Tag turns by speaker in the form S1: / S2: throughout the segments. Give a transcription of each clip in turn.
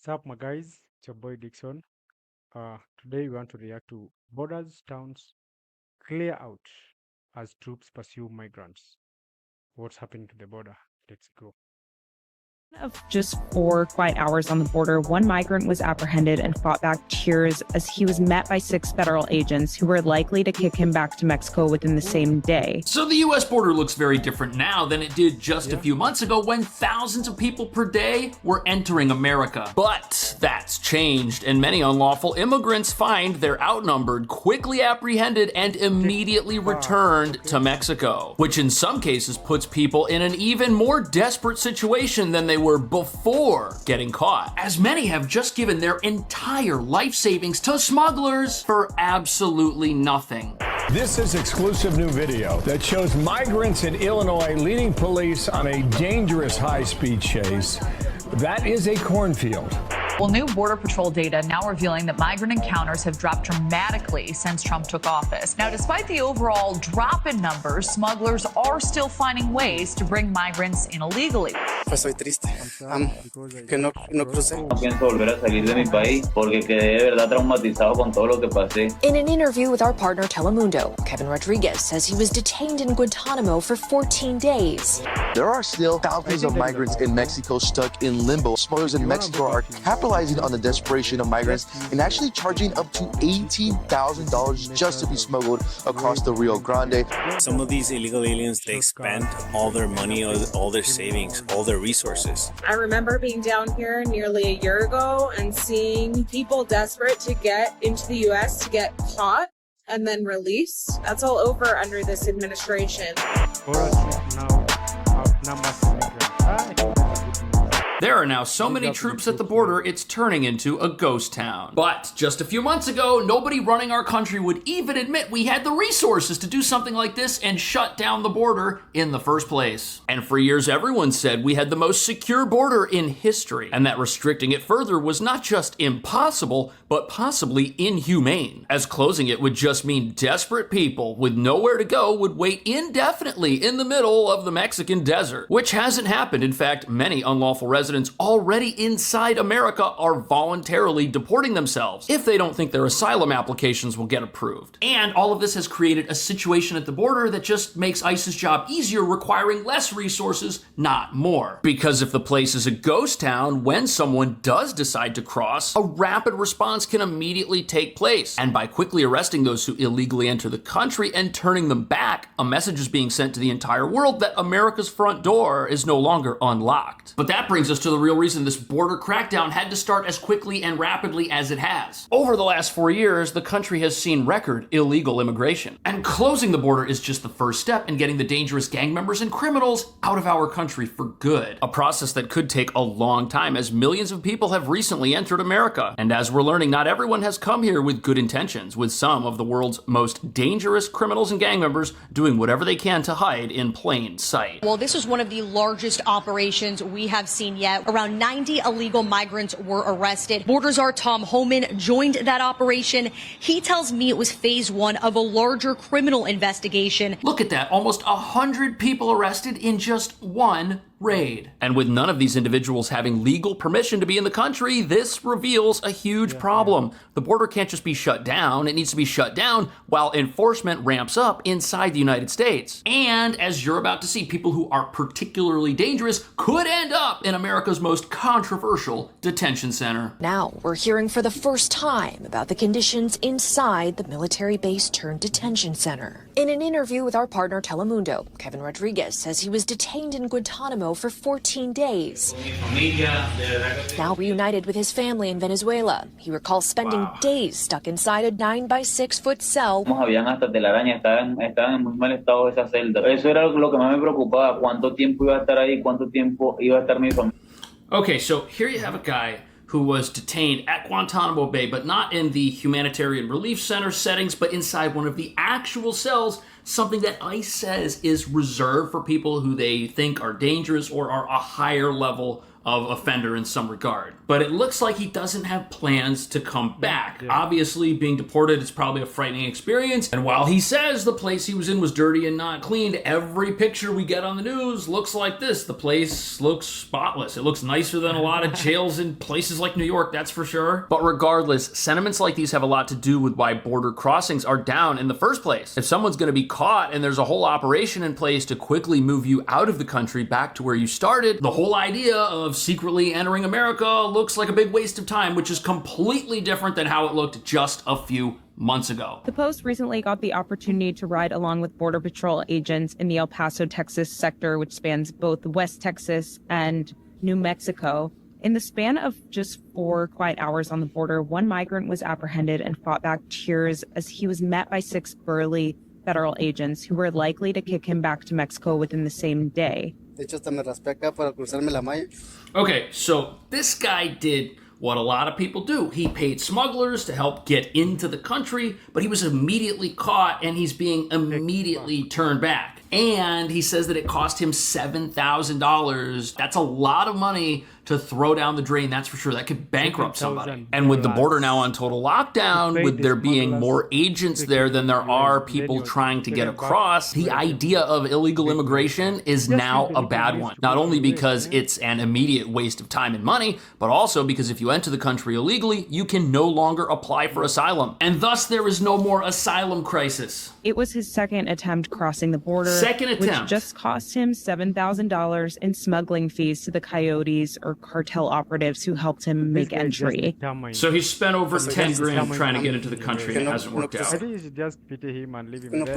S1: Sup, my guys? It's your boy Dixon. Today we want to react to borders towns clear out as troops pursue migrants. What's happening to the border? Let's go.
S2: Of just 4 quiet hours on the border, one migrant was apprehended and fought back tears as he was met by 6 federal agents who were likely to kick him back to Mexico within the same day.
S3: So the US border looks very different now than it did just a few months ago when thousands of people per day were entering America. But that's changed, and many unlawful immigrants find they're outnumbered, quickly apprehended, and immediately returned to Mexico, which in some cases puts people in an even more desperate situation than they were before getting caught, as many have just given their entire life savings to smugglers for absolutely nothing.
S4: This is exclusive new video that shows migrants in Illinois leading police on a dangerous high-speed chase. That is a cornfield.
S5: Well, new Border Patrol data now revealing that migrant encounters have dropped dramatically since Trump took office. Now, despite the overall drop in numbers, smugglers are still finding ways to bring migrants in illegally.
S6: Estoy triste. Que no crucé.
S7: No pienso volver a salir de mi país porque quedé de verdad traumatizado con todo lo que pasé.
S8: In an interview with our partner Telemundo, Kevin Rodriguez says he was detained in Guantanamo for 14 days.
S9: There are still thousands of migrants in Mexico stuck in limbo. Smugglers in Mexico are capitalizing on the desperation of migrants and actually charging up to $18,000 just to be smuggled across the Rio Grande.
S6: Some of these illegal aliens, they spend all their money, all their savings, all their resources.
S10: I remember being down here nearly a year ago and seeing people desperate to get into the U.S. to get caught and then released. That's all over under this administration.
S3: There are now so many troops at the border, it's turning into a ghost town. But just a few months ago, nobody running our country would even admit we had the resources to do something like this and shut down the border in the first place. And for years, everyone said we had the most secure border in history, and that restricting it further was not just impossible, but possibly inhumane, as closing it would just mean desperate people with nowhere to go would wait indefinitely in the middle of the Mexican desert, which hasn't happened. In fact, many unlawful residents already inside America are voluntarily deporting themselves if they don't think their asylum applications will get approved. And all of this has created a situation at the border that just makes ICE's job easier, requiring less resources, not more. Because if the place is a ghost town, when someone does decide to cross, a rapid response can immediately take place. And by quickly arresting those who illegally enter the country and turning them back, a message is being sent to the entire world that America's front door is no longer unlocked. But that brings us to the real reason this border crackdown had to start as quickly and rapidly as it has. Over the last 4 years, the country has seen record illegal immigration. And closing the border is just the first step in getting the dangerous gang members and criminals out of our country for good. A process that could take a long time, as millions of people have recently entered America. And as we're learning, not everyone has come here with good intentions, with some of the world's most dangerous criminals and gang members doing whatever they can to hide in plain sight.
S11: Well, this was one of the largest operations we have seen yet. Around 90 illegal migrants were arrested. Border Czar Tom Homan joined that operation. He tells me it was phase 1 of a larger criminal investigation.
S3: Look at that, almost 100 people arrested in just one raid. And with none of these individuals having legal permission to be in the country, this reveals a huge problem. The border can't just be shut down, it needs to be shut down while enforcement ramps up inside the United States. And as you're about to see, people who are particularly dangerous could end up in America's most controversial detention center.
S8: Now we're hearing for the first time about the conditions inside the military base turned detention center. In an interview with our partner Telemundo, Kevin Rodriguez says he was detained in Guantanamo for 14 days. Now reunited with his family in Venezuela, he recalls spending days stuck inside a 9-by-6-foot cell.
S7: Habían hasta telaraña, estaban en muy mal estado esa celda. Eso era lo que más me preocupaba, cuánto tiempo iba a estar ahí, cuánto tiempo iba a estar mi familia.
S3: Okay, so here you have a guy who was detained at Guantanamo Bay, but not in the humanitarian relief center settings, but inside one of the actual cells, something that ICE says is reserved for people who they think are dangerous or are a higher level of offender in some regard. But it looks like he doesn't have plans to come back. Obviously, being deported is probably a frightening experience. And while he says the place he was in was dirty and not cleaned, every picture we get on the news looks like this. The place looks spotless. It looks nicer than a lot of jails in places like New York, that's for sure. But regardless, sentiments like these have a lot to do with why border crossings are down in the first place. If someone's going to be caught and there's a whole operation in place to quickly move you out of the country back to where you started, the whole idea of secretly entering America looks like a big waste of time, which is completely different than how it looked just a few months ago.
S2: The Post recently got the opportunity to ride along with Border Patrol agents in the El Paso, Texas sector, which spans both West Texas and New Mexico. In the span of just 4 quiet hours on the border, one migrant was apprehended and fought back tears as he was met by 6 burly federal agents who were likely to kick him back to Mexico within the same day.
S3: Okay, so this guy did what a lot of people do. He paid smugglers to help get into the country, but he was immediately caught and he's being immediately turned back. And he says that it cost him $7,000. That's a lot of money to throw down the drain, that's for sure. That could bankrupt somebody. And with the border now on total lockdown, with there being more agents there than there are people trying to get across, the idea of illegal immigration is now a bad one. Not only because it's an immediate waste of time and money, but also because if you enter the country illegally, you can no longer apply for asylum. And thus there is no more asylum crisis.
S2: It was his second attempt crossing the border, which just cost him $7,000 in smuggling fees to the coyotes or cartel operatives who helped him make entry.
S3: So he spent over 10 grand trying to get into the country and it hasn't worked out.
S1: I think you should just pity him and leave him there.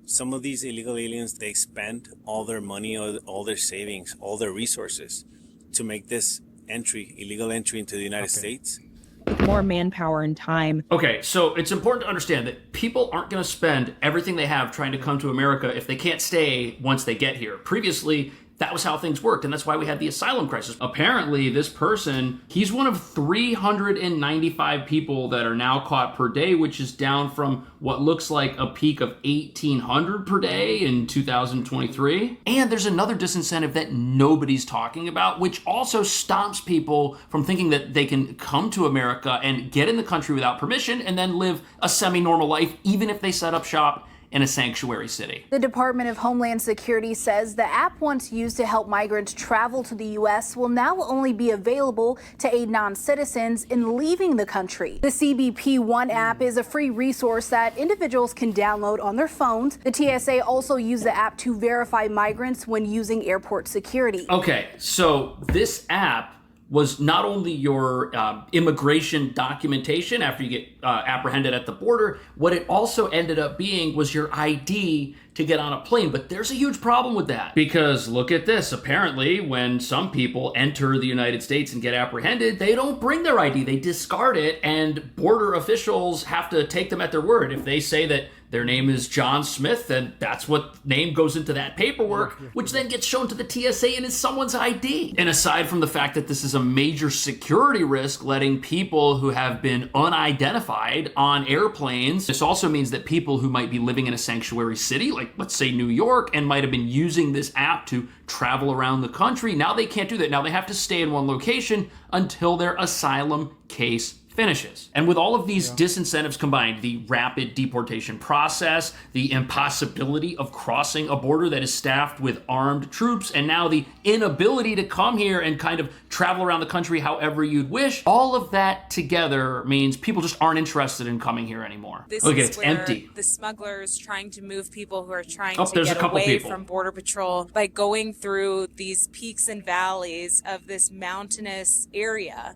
S6: Some of these illegal aliens, they spend all their money, all their savings, all their resources to make this illegal entry into the United States.
S2: With more manpower and time.
S3: Okay, so it's important to understand that people aren't going to spend everything they have trying to come to America if they can't stay once they get here. Previously, that was how things worked, and that's why we had the asylum crisis. Apparently, this person, he's one of 395 people that are now caught per day, which is down from what looks like a peak of 1,800 per day in 2023. And there's another disincentive that nobody's talking about, which also stops people from thinking that they can come to America and get in the country without permission and then live a semi-normal life, even if they set up shop in a sanctuary city.
S12: The Department of Homeland Security says the app once used to help migrants travel to the U.S. will now only be available to aid non-citizens in leaving the country. The CBP One app is a free resource that individuals can download on their phones. The TSA also used the app to verify migrants when using airport security.
S3: Okay, so this app was not only your immigration documentation after you get apprehended at the border, what it also ended up being was your ID to get on a plane. But there's a huge problem with that. Because look at this, apparently when some people enter the United States and get apprehended, they don't bring their ID, they discard it, and border officials have to take them at their word. If they say that their name is John Smith, then that's what name goes into that paperwork, which then gets shown to the TSA and is someone's ID. And aside from the fact that this is a major security risk, letting people who have been unidentified on airplanes, this also means that people who might be living in a sanctuary city, like let's say New York, and might have been using this app to travel around the country, now they can't do that. Now they have to stay in one location until their asylum case finishes. And with all of these disincentives combined, the rapid deportation process, the impossibility of crossing a border that is staffed with armed troops, and now the inability to come here and kind of travel around the country however you'd wish, all of that together means people just aren't interested in coming here anymore.
S10: Look,
S3: it's empty.
S10: The smugglers trying to move people who are trying
S3: to
S10: get away from Border Patrol by going through these peaks and valleys of this mountainous area.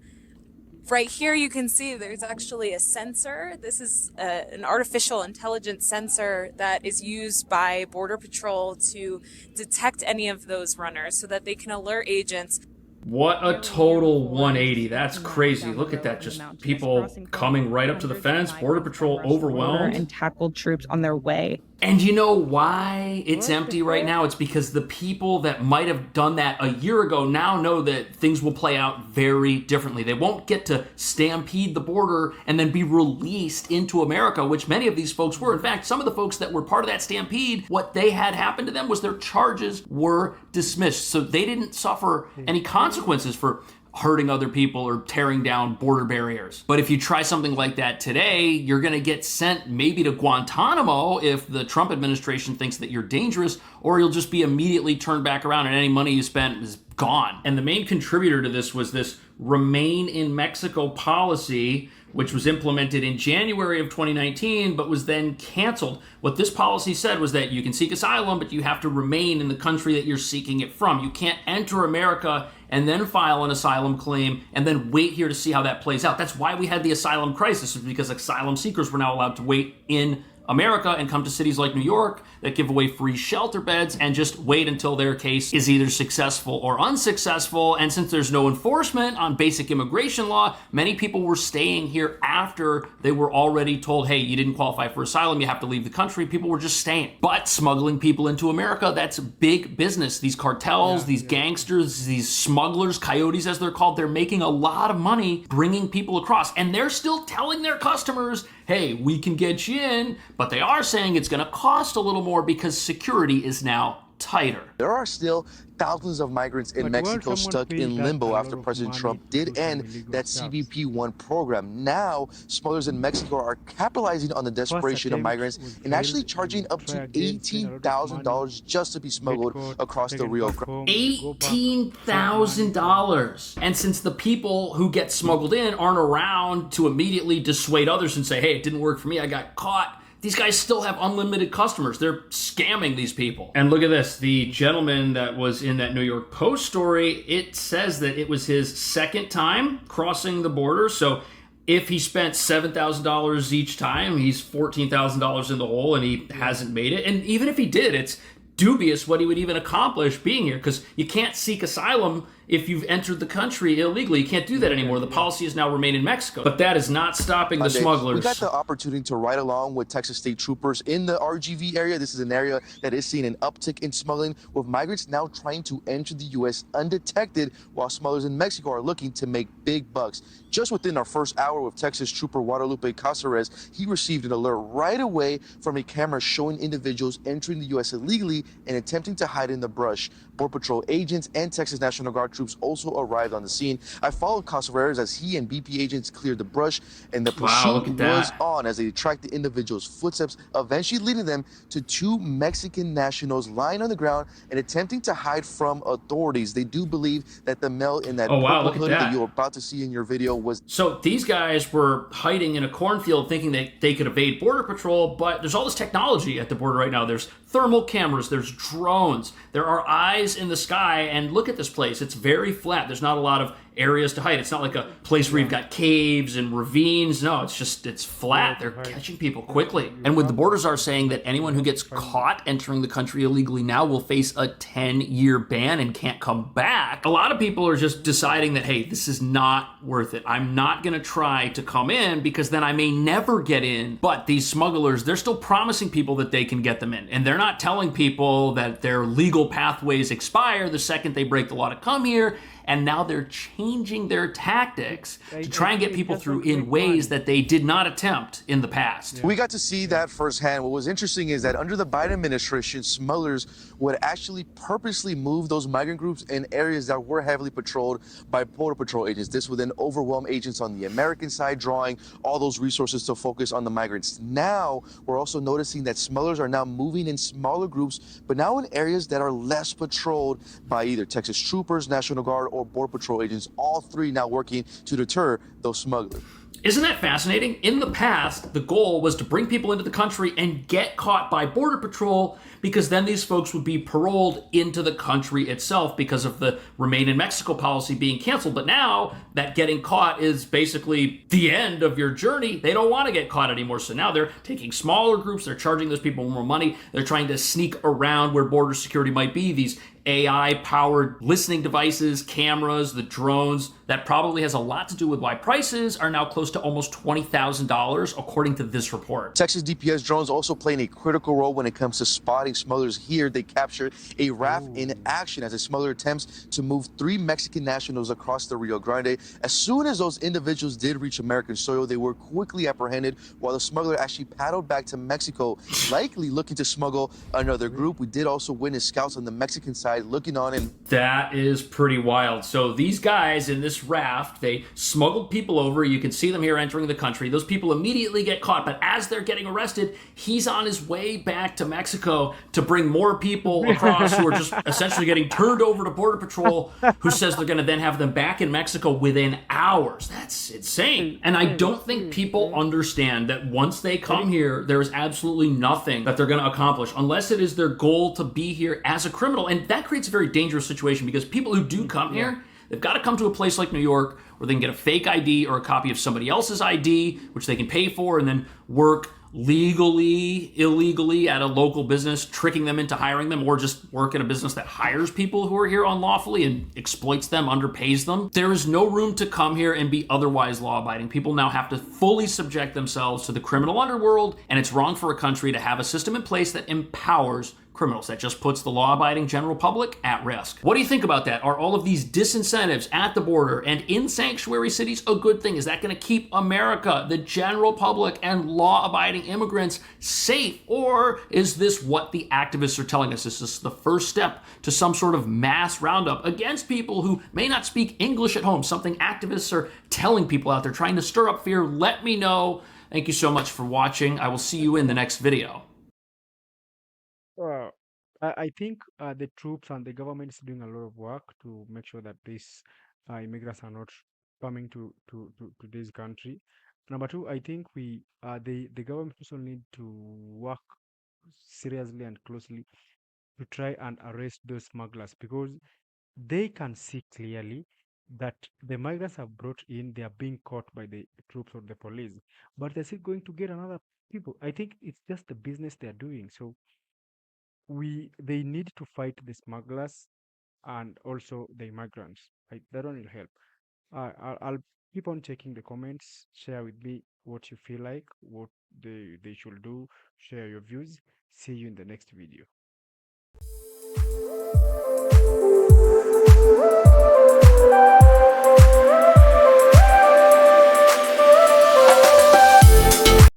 S10: Right here you can see there's actually a sensor. This is an artificial intelligence sensor that is used by Border Patrol to detect any of those runners so that they can alert agents.
S3: What a total 180. That's crazy. Look at that. Just people coming right up to the fence, Border Patrol overwhelmed.
S2: And tackled troops on their way.
S3: And you know why it's empty right now? It's because the people that might have done that a year ago now know that things will play out very differently. They won't get to stampede the border and then be released into America, which many of these folks were. In fact, some of the folks that were part of that stampede, what they had happen to them was their charges were dismissed. So they didn't suffer any consequences for hurting other people or tearing down border barriers. But if you try something like that today, you're going to get sent maybe to Guantanamo if the Trump administration thinks that you're dangerous, or you'll just be immediately turned back around and any money you spent is gone. And the main contributor to this was this Remain in Mexico policy, which was implemented in January of 2019, but was then canceled. What this policy said was that you can seek asylum, but you have to remain in the country that you're seeking it from. You can't enter America and then file an asylum claim and then wait here to see how that plays out. That's why we had the asylum crisis, because asylum seekers were now allowed to wait in America and come to cities like New York that give away free shelter beds and just wait until their case is either successful or unsuccessful. And since there's no enforcement on basic immigration law, many people were staying here after they were already told, hey, you didn't qualify for asylum, you have to leave the country. People were just staying. But smuggling people into America, that's big business. These cartels, these gangsters, these smugglers, coyotes as they're called, they're making a lot of money bringing people across. And they're still telling their customers, hey, we can get you in, but they are saying it's going to cost a little more because security is now tighter.
S9: There are still thousands of migrants in Mexico stuck in limbo after President Trump did end that CBP-1 program. Now, smugglers in Mexico are capitalizing on the desperation of migrants and actually charging up to $18,000 just to be smuggled across the Rio Grande.
S3: $18,000. And since the people who get smuggled in aren't around to immediately dissuade others and say, hey, it didn't work for me, I got caught, these guys still have unlimited customers. They're scamming these people. And look at this. The gentleman that was in that New York Post story, it says that it was his second time crossing the border. So if he spent $7,000 each time, he's $14,000 in the hole and he hasn't made it. And even if he did, it's dubious what he would even accomplish being here, because you can't seek asylum if you've entered the country illegally. You can't do that anymore. The policy is now remain in Mexico. But that is not stopping the smugglers.
S9: We got the opportunity to ride along with Texas state troopers in the RGV area. This is an area that is seeing an uptick in smuggling, with migrants now trying to enter the U.S. undetected, while smugglers in Mexico are looking to make big bucks. Just within our first hour with Texas trooper Guadalupe Casares, he received an alert right away from a camera showing individuals entering the U.S. illegally and attempting to hide in the brush. Border Patrol agents and Texas National Guard troops also arrived on the scene. I followed Casares as he and BP agents cleared the brush, and the pursuit was on as they tracked the individuals' footsteps, eventually leading them to two Mexican nationals lying on the ground and attempting to hide from authorities. They do believe that the male in that purple hoodie that you're about to see in your video was...
S3: So these guys were hiding in a cornfield thinking that they could evade Border Patrol, but there's all this technology at the border right now. There's thermal cameras, there's drones, there are eyes in the sky, and look at this place. It's very flat. There's not a lot of areas to hide. It's not like a place where you've got caves and ravines. No, it's flat. They're catching people quickly. And with the border czar saying that anyone who gets caught entering the country illegally now will face a 10-year ban and can't come back, a lot of people are just deciding that, hey, this is not worth it. I'm not going to try to come in because then I may never get in. But these smugglers, they're still promising people that they can get them in. And they're not telling people that their legal pathways expire the second they break the law to come here. And now they're changing their tactics to try and get people through in ways that they did not attempt in the past.
S9: We got to see that firsthand. What was interesting is that under the Biden administration, smugglers would actually purposely move those migrant groups in areas that were heavily patrolled by Border Patrol agents. This would then overwhelm agents on the American side, drawing all those resources to focus on the migrants. Now, we're also noticing that smugglers are now moving in smaller groups, but now in areas that are less patrolled by either Texas troopers, National Guard, or Border Patrol agents, all three now working to deter those smugglers.
S3: Isn't that fascinating? In the past, the goal was to bring people into the country and get caught by Border Patrol, because then these folks would be paroled into the country itself because of the Remain in Mexico policy being canceled. But now that getting caught is basically the end of your journey. They don't want to get caught anymore. So now they're taking smaller groups. They're charging those people more money. They're trying to sneak around where border security might be. These AI-powered listening devices, cameras, the drones. That probably has a lot to do with why prices are now close to almost $20,000, according to this report.
S9: Texas DPS drones also playing a critical role when it comes to spotting smugglers. Here, they captured a raft in action as a smuggler attempts to move 3 Mexican nationals across the Rio Grande. As soon as those individuals did reach American soil, they were quickly apprehended while the smuggler actually paddled back to Mexico, likely looking to smuggle another group. We did also witness scouts on the Mexican side looking on, and
S3: that is pretty wild. So these guys in this raft, they smuggled people over. You can see them here entering the country. Those people immediately get caught, but as they're getting arrested, he's on his way back to Mexico to bring more people across who are just essentially getting turned over to Border Patrol, who says they're going to then have them back in Mexico within hours. That's insane. And I don't think people understand that once they come here, there is absolutely nothing that they're going to accomplish unless it is their goal to be here as a criminal. And that creates a very dangerous situation because people who do come here, they've got to come to a place like New York where they can get a fake ID or a copy of somebody else's ID, which they can pay for, and then work legally, illegally at a local business, tricking them into hiring them, or just work at a business that hires people who are here unlawfully and exploits them, underpays them. There is no room to come here and be otherwise law-abiding. People now have to fully subject themselves to the criminal underworld, and it's wrong for a country to have a system in place that empowers criminals. That just puts the law-abiding general public at risk. What do you think about that? Are all of these disincentives at the border and in sanctuary cities a good thing? Is that going to keep America, the general public, and law-abiding immigrants safe? Or is this what the activists are telling us? Is this the first step to some sort of mass roundup against people who may not speak English at home? Something activists are telling people out there, trying to stir up fear. Let me know. Thank you so much for watching. I will see you in the next video.
S1: Uh, I think the troops and the government is doing a lot of work to make sure that these immigrants are not coming to this country. Number two, I think the government also need to work seriously and closely to try and arrest those smugglers because they can see clearly that the migrants are brought in, they are being caught by the troops or the police, but they're still going to get another people. I think it's just the business they're doing. So they need to fight the smugglers and also the immigrants. That one will help. I'll keep on checking the comments. Share with me what you feel like, what they should do. Share your views. See you in the next video.